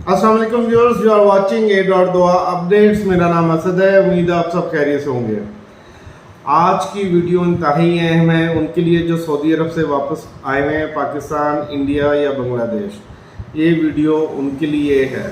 अस्सलाम वालेकुम viewers, you are watching a dot Dua updates. मेरा नाम असद है। उम्मीद है आप सब खैरियत से होंगे। आज की वीडियो इंतहाई अहम है उनके लिए जो सऊदी अरब से वापस आए हुए हैं, पाकिस्तान, इंडिया या बांग्लादेश। ये वीडियो उनके लिए है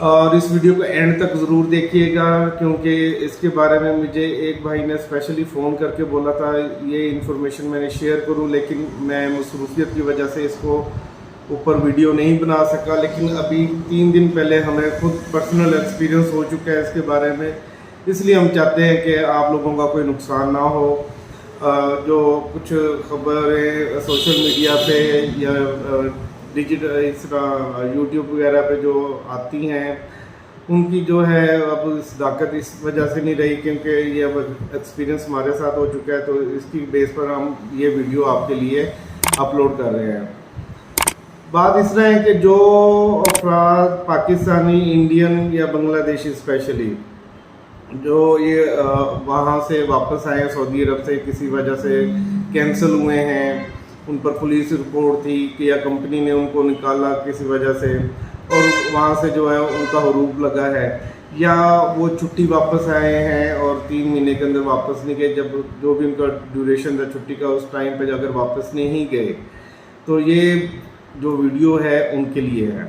और इस वीडियो को एंड तक ज़रूर देखिएगा, क्योंकि इसके बारे में मुझे एक भाई ने स्पेशली फ़ोन करके बोला था ये इन्फॉर्मेशन मैंने शेयर करूं, लेकिन मैं मसरूफियत की वजह से इसको ऊपर वीडियो नहीं बना सका। लेकिन अभी 3 दिन पहले हमें खुद पर्सनल एक्सपीरियंस हो चुका है इसके बारे में, इसलिए हम चाहते हैं कि आप लोगों का कोई नुकसान ना हो। जो कुछ खबरें सोशल मीडिया पे या डिजिटल इस तरह यूट्यूब वगैरह पे जो आती हैं, उनकी जो है अब सदाकत इस वजह से नहीं रही, क्योंकि ये अब एक्सपीरियंस हमारे साथ हो चुका है, तो इसकी बेस पर हम ये वीडियो आपके लिए अपलोड कर रहे हैं। बात इस तरह है कि जो अफराद पाकिस्तानी, इंडियन या बांग्लादेशी स्पेशली जो ये वहाँ से वापस आए हैं सऊदी अरब से, किसी वजह से कैंसिल हुए हैं, उन पर पुलिस रिपोर्ट थी कि या कंपनी ने उनको निकाला किसी वजह से और वहाँ से जो है उनका हरूफ लगा है, या वो छुट्टी वापस आए हैं और 3 महीने के अंदर वापस नहीं गए, जब जो भी उनका ड्यूरेशन था छुट्टी का उस टाइम पे अगर वापस नहीं गए, तो ये जो वीडियो है उनके लिए है।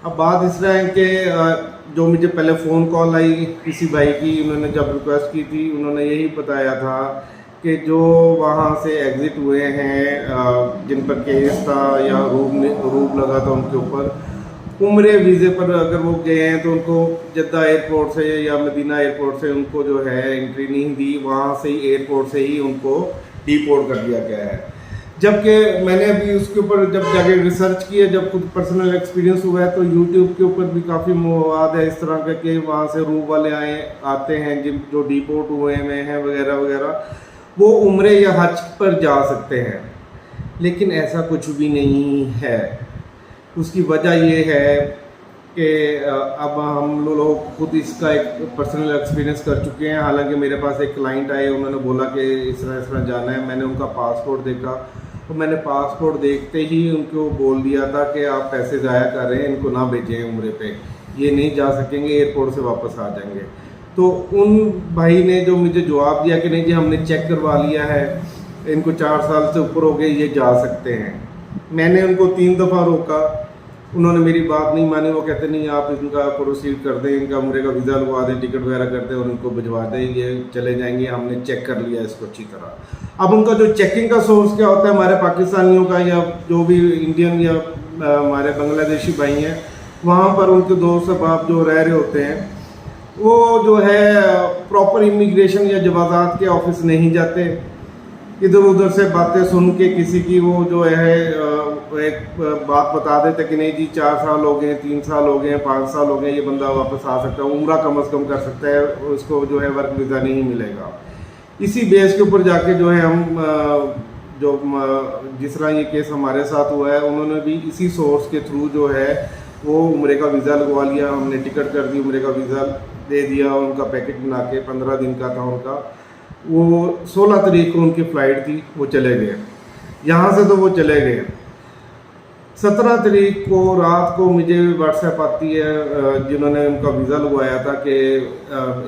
अब बात इस तरह है कि जो मुझे पहले फ़ोन कॉल आई किसी भाई की, उन्होंने जब रिक्वेस्ट की थी उन्होंने यही बताया था कि जो वहाँ से एग्ज़िट हुए हैं, जिन पर केस था या रूब लगा था उनके ऊपर, उम्रे वीज़े पर अगर वो गए हैं तो उनको जद्दा एयरपोर्ट से या मदीना एयरपोर्ट से उनको जो है एंट्री नहीं दी, वहाँ से ही एयरपोर्ट से ही उनको डिपोर्ट कर दिया गया है। जबकि मैंने अभी उसके ऊपर जब जाके रिसर्च किया, जब खुद पर्सनल एक्सपीरियंस हुआ है, तो यूट्यूब के ऊपर भी काफ़ी मवाद है इस तरह का कि वहाँ से रूब वाले आते हैं जिन जो डिपोर्ट हुए हैं वगैरह वगैरह, वो उम्रे या हज पर जा सकते हैं, लेकिन ऐसा कुछ भी नहीं है। उसकी वजह ये है कि अब हम लोग खुद इसका एक पर्सनल एक्सपीरियंस कर चुके हैं। हालांकि मेरे पास एक क्लाइंट आए, उन्होंने बोला कि इस तरह जाना है। मैंने उनका पासपोर्ट देखा तो मैंने पासपोर्ट देखते ही उनको बोल दिया था कि आप पैसे ज़ाया कर रहे हैं, इनको ना भेजें उम्रे पे, ये नहीं जा सकेंगे, एयरपोर्ट से वापस आ जाएंगे। तो उन भाई ने जो मुझे जवाब दिया कि नहीं जी हमने चेक करवा लिया है, इनको 4 साल से ऊपर हो गए, ये जा सकते हैं। मैंने उनको 3 दफ़ा रोका, उन्होंने मेरी बात नहीं मानी। वो कहते नहीं आप इनका प्रोसीड कर दें, इनका उम्रे का वीज़ा लगवा दें, टिकट वगैरह कर दें और उनको भिजवा दें, ये चले जाएंगे, हमने चेक कर लिया इसको अच्छी तरह। अब उनका जो चेकिंग का सोर्स क्या होता है, हमारे पाकिस्तानियों का या जो भी इंडियन या हमारे बांग्लादेशी भाई हैं, वहाँ पर उनके दोस्त अहबाब जो रह रहे होते हैं, वो जो है प्रॉपर इमिग्रेशन या जवाज़ात के ऑफिस नहीं जाते, इधर उधर से बातें सुन के किसी की वो जो है एक बात बता देते कि नहीं जी 4 साल हो गए, 3 साल हो गए, 5 साल हो गए, ये बंदा वापस आ सकता है, उम्रा कम अज़ कम कर सकता है, उसको जो है वर्क वीज़ा नहीं मिलेगा। इसी बेस के ऊपर जाके जो है हम जो जिस तरह ये केस हमारे साथ हुआ है, उन्होंने भी इसी सोर्स के थ्रू जो है वो उम्रे का वीज़ा लगवा लिया, हमने टिकट कर दी, उम्रे का वीज़ा दे दिया, उनका पैकेज बना के 15 दिन का था उनका। वो 16 तारीख को उनकी फ़्लाइट थी, वो चले गए यहाँ से, तो वो चले गए। 17 तारीख को रात को मुझे व्हाट्सएप आती है जिन्होंने उनका वीज़ा लगवाया था कि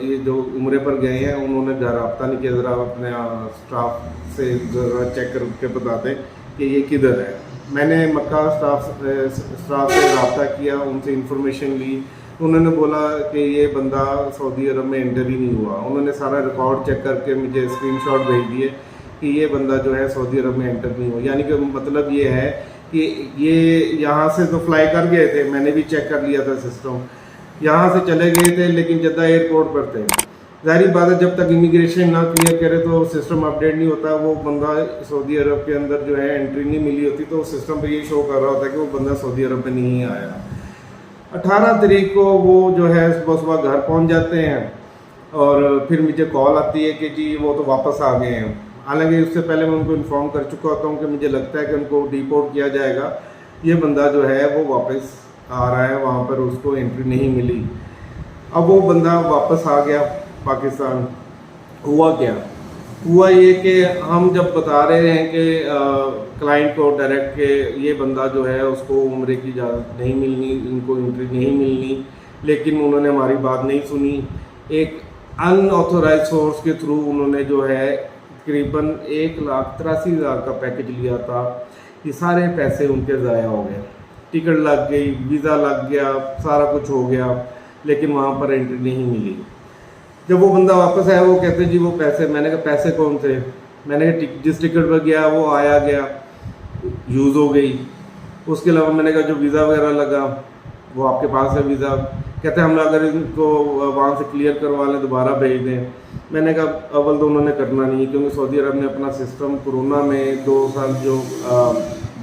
ये जो उम्रे पर गए हैं उन्होंने घर रब्ता नहीं किया, ज़रा अपने स्टाफ से ज़रा चेक करके बता दें कि ये किधर है। मैंने मक्का स्टाफ से रब्ता किया, उनसे इंफॉर्मेशन ली, उन्होंने बोला कि ये बंदा सऊदी अरब में एंटर ही नहीं हुआ। उन्होंने सारा रिकॉर्ड चेक करके मुझे स्क्रीनशॉट भेज दिए कि ये बंदा जो है सऊदी अरब में एंटर नहीं हुआ। यानी कि मतलब ये है कि ये यहाँ से तो फ्लाई कर गए थे, मैंने भी चेक कर लिया था सिस्टम, यहाँ से चले गए थे लेकिन जद्दा एयरपोर्ट पर थे। ज़ाहिर बात है जब तक इमिग्रेशन ना क्लियर करे तो सिस्टम अपडेट नहीं होता। वो बंदा सऊदी अरब के अंदर जो है एंट्री नहीं मिली होती, तो सिस्टम पे ये शो कर रहा होता है कि वो बंदा सऊदी अरब में नहीं आया। 18 तारीख को वो जो है सुबह सुबह घर पहुंच जाते हैं और फिर मुझे कॉल आती है कि जी वो तो वापस आ गए हैं। हालांकि उससे पहले मैं उनको इन्फॉर्म कर चुका होता हूँ कि मुझे लगता है कि उनको डिपोर्ट किया जाएगा, ये बंदा जो है वो वापस आ रहा है, वहाँ पर उसको एंट्री नहीं मिली। अब वो बंदा वापस आ गया पाकिस्तान। हुआ क्या हुआ ये कि हम जब बता रहे हैं कि क्लाइंट को डायरेक्ट के ये बंदा जो है उसको उम्रे की इजाज़त नहीं मिलनी, इनको एंट्री नहीं मिलनी, लेकिन उन्होंने हमारी बात नहीं सुनी। एक अनऑथोराइज सोर्स के थ्रू उन्होंने जो है तकरीबन 1,83,000 का पैकेज लिया था। ये सारे पैसे उनके ज़ाया हो गए, टिकट लग गई, वीज़ा लग गया, सारा कुछ हो गया, लेकिन वहाँ पर एंट्री नहीं मिली। जब वो बंदा वापस आया वो कहते जी वो पैसे, मैंने कहा पैसे कौन थे? मैंने कहा जिस टिकट पर गया वो आया गया, यूज़ हो गई। उसके अलावा मैंने कहा जो वीज़ा वगैरह लगा वो आपके पास है वीज़ा? कहते हम अगर इनको वहाँ से क्लियर करवा लें दोबारा भेज दें। मैंने कहा अव्वल तो उन्होंने करना नहीं, क्योंकि सऊदी अरब ने अपना सिस्टम कोरोना में 2 साल जो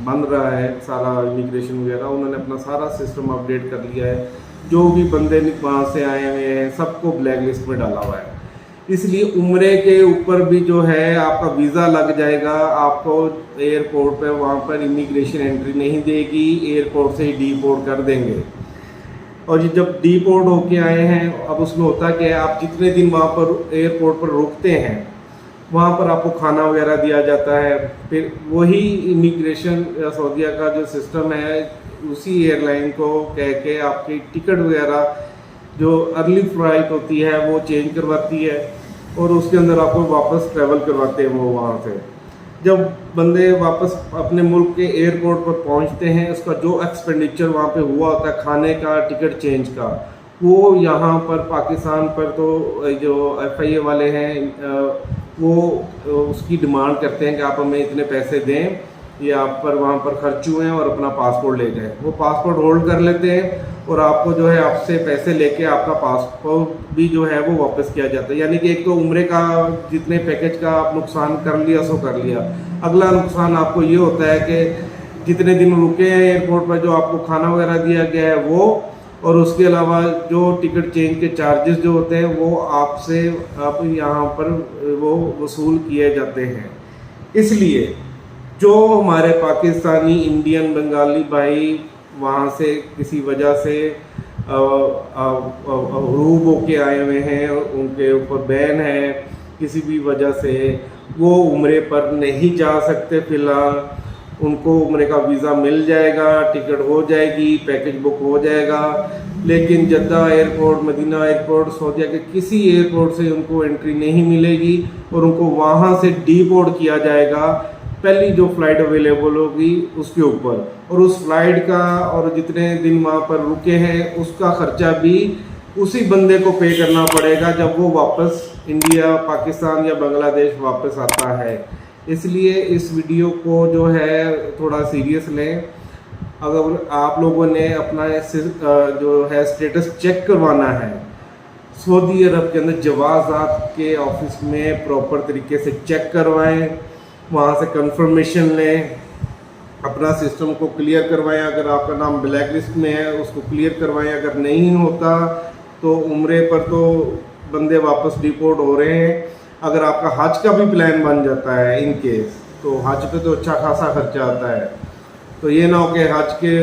बंद रहा है सारा इमिग्रेशन वगैरह, उन्होंने अपना सारा सिस्टम अपडेट कर लिया है। जो भी बंदे वहाँ से आए हुए हैं सबको ब्लैक लिस्ट में डाला हुआ है। इसलिए उम्रे के ऊपर भी जो है आपका वीज़ा लग जाएगा, आपको एयरपोर्ट पे वहाँ पर इमिग्रेशन एंट्री नहीं देगी, एयरपोर्ट से ही डीपोर्ट कर देंगे। और ये जब डीपोर्ट होके आए हैं, अब उसमें होता क्या है, आप जितने दिन वहाँ पर एयरपोर्ट पर रुकते हैं वहाँ पर आपको खाना वगैरह दिया जाता है। फिर वही इमिग्रेशन या सऊदीया का जो सिस्टम है उसी एयरलाइन को कह के आपकी टिकट वगैरह जो अर्ली फ्लाइट होती है वो चेंज करवाती है और उसके अंदर आपको वापस ट्रैवल करवाते हैं वो वहाँ से। जब बंदे वापस अपने मुल्क के एयरपोर्ट पर पहुँचते हैं, उसका जो एक्सपेंडिचर वहाँ पे हुआ होता है खाने का, टिकट चेंज का, वो यहाँ पर पाकिस्तान पर तो जो FIA वाले हैं वो उसकी डिमांड करते हैं कि आप हमें इतने पैसे दें, ये आप पर वहाँ पर खर्च हुए हैं और अपना पासपोर्ट ले जाएं। वो पासपोर्ट होल्ड कर लेते हैं और आपको जो है आपसे पैसे लेके आपका पासपोर्ट भी जो है वो वापस किया जाता है। यानी कि एक तो उम्रे का जितने पैकेज का आप नुकसान कर लिया सो कर लिया। अगला नुकसान आपको ये होता है कि जितने दिन रुके हैं एयरपोर्ट पर जो आपको खाना वगैरह दिया गया है वो, और उसके अलावा जो टिकट चेंज के चार्जेस जो होते हैं वो आपसे आप यहाँ पर वो वसूल किए जाते हैं। इसलिए जो हमारे पाकिस्तानी, इंडियन, बंगाली भाई वहाँ से किसी वजह से हरूब होके आए हुए हैं, उनके ऊपर बैन है किसी भी वजह से, वो उम्रे पर नहीं जा सकते। फ़िलहाल उनको उम्रे का वीज़ा मिल जाएगा, टिकट हो जाएगी, पैकेज बुक हो जाएगा, लेकिन जद्दा एयरपोर्ट, मदीना एयरपोर्ट, सऊदीया के किसी एयरपोर्ट से उनको एंट्री नहीं मिलेगी और उनको वहाँ से डीपोर्ट किया जाएगा पहली जो फ़्लाइट अवेलेबल होगी उसके ऊपर। और उस फ्लाइट का और जितने दिन वहाँ पर रुके हैं उसका ख़र्चा भी उसी बंदे को पे करना पड़ेगा जब वो वापस इंडिया, पाकिस्तान या बांग्लादेश वापस आता है। इसलिए इस वीडियो को जो है थोड़ा सीरियस लें। अगर आप लोगों ने अपना जो है स्टेटस चेक करवाना है सऊदी अरब के अंदर, जवाज़ात के ऑफिस में प्रॉपर तरीके से चेक करवाएं, वहाँ से कंफर्मेशन लें, अपना सिस्टम को क्लियर करवाएं। अगर आपका नाम ब्लैक लिस्ट में है उसको क्लियर करवाएं। अगर नहीं होता तो उम्रे पर तो बंदे वापस डिपोर्ट हो रहे हैं। अगर आपका हज का भी प्लान बन जाता है इन केस, तो हज पे तो अच्छा खासा खर्चा आता है। तो ये ना हो कि हज के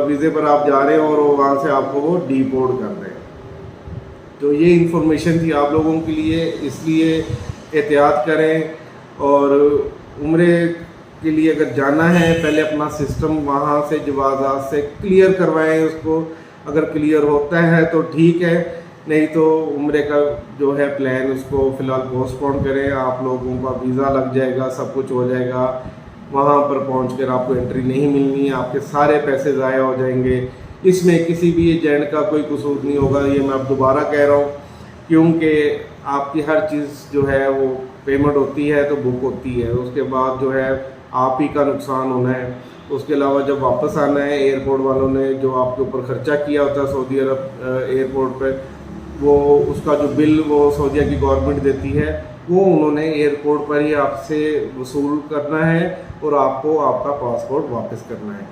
वीज़े पर आप जा रहे हो और वहाँ से आपको वो डिपोर्ट कर रहे हैं। तो ये इन्फॉर्मेशन थी आप लोगों के लिए, इसलिए एहतियात करें। और उम्रे के लिए अगर जाना है पहले अपना सिस्टम वहाँ से जवाज़ात से क्लियर करवाएं उसको। अगर क्लियर होता है तो ठीक है, नहीं तो उम्रे का जो है प्लान उसको फ़िलहाल पोस्टपोन करें। आप लोगों का वीज़ा लग जाएगा, सब कुछ हो जाएगा, वहाँ पर पहुँचकर आपको एंट्री नहीं मिलनी, आपके सारे पैसे ज़ाया हो जाएंगे। इसमें किसी भी एजेंट का कोई कसूर नहीं होगा, ये मैं अब दोबारा कह रहा हूँ, क्योंकि आपकी हर चीज़ जो है वो पेमेंट होती है तो बुक होती है, उसके बाद जो है आप ही का नुकसान होना है। उसके अलावा जब वापस आना है, एयरपोर्ट वालों ने जो आपके ऊपर ख़र्चा किया होता है सऊदी अरब एयरपोर्ट पर, वो उसका जो बिल वो सऊदीया की गवर्नमेंट देती है वो उन्होंने एयरपोर्ट पर ही आपसे वसूल करना है और आपको आपका पासपोर्ट वापस करना है।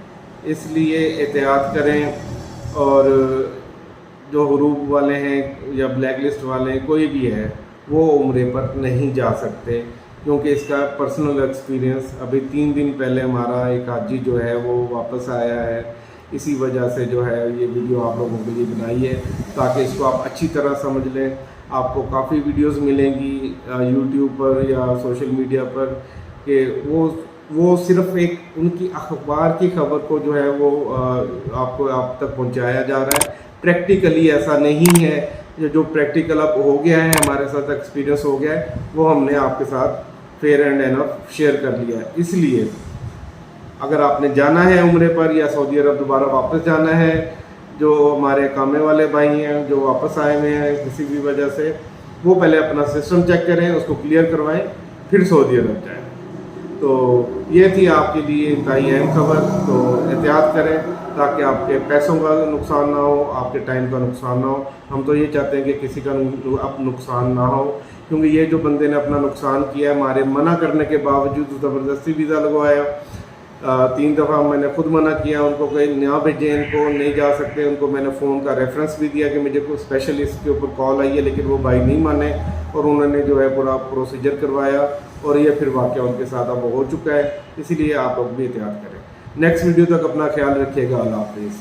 इसलिए एहतियात करें। और जो हरूब वाले हैं या ब्लैक लिस्ट वाले हैं, कोई भी है, वो उम्रे पर नहीं जा सकते, क्योंकि इसका पर्सनल एक्सपीरियंस अभी 3 दिन पहले हमारा एक हाजी जो है वो वापस आया है। इसी वजह से जो है ये वीडियो आप लोगों के लिए बनाई है, ताकि इसको आप अच्छी तरह समझ लें। आपको काफ़ी वीडियोस मिलेंगी यूट्यूब पर या सोशल मीडिया पर कि वो सिर्फ एक उनकी अखबार की खबर को जो है वो आपको आप तक पहुंचाया जा रहा है। प्रैक्टिकली ऐसा नहीं है। जो प्रैक्टिकल अब हो गया है, हमारे साथ एक्सपीरियंस हो गया है, वो हमने आपके साथ फेयर एंड एनफ शेयर कर लिया है। इसलिए अगर आपने जाना है उम्रे पर या सऊदी अरब दोबारा वापस जाना है, जो हमारे कामे वाले भाई हैं जो वापस आए हुए हैं किसी भी वजह से, वो पहले अपना सिस्टम चेक करें, उसको क्लियर करवाएं, फिर सऊदी अरब जाएं। तो ये थी आपके लिए इंतहाई अहम खबर। तो एहतियात करें ताकि आपके पैसों का नुकसान ना हो, आपके टाइम का नुकसान ना हो। हम तो ये चाहते हैं कि किसी का अब नुकसान ना हो, क्योंकि ये जो बंदे ने अपना नुकसान किया है, हमारे मना करने के बावजूद ज़बरदस्ती वीज़ा लगवाया। 3 दफ़ा मैंने खुद मना किया उनको कि ना भेजें, इनको नहीं जा सकते। उनको मैंने फ़ोन का रेफरेंस भी दिया कि मुझे कोई स्पेशलिस्ट के ऊपर कॉल आई है, लेकिन वो भाई नहीं माने और उन्होंने जो है पूरा प्रोसीजर करवाया और ये फिर वाक़या उनके साथ अब हो चुका है। इसीलिए आप लोग भी एहतियात करें। नेक्स्ट वीडियो तक अपना ख्याल रखिएगा। अल्लाह हाफ़िज़।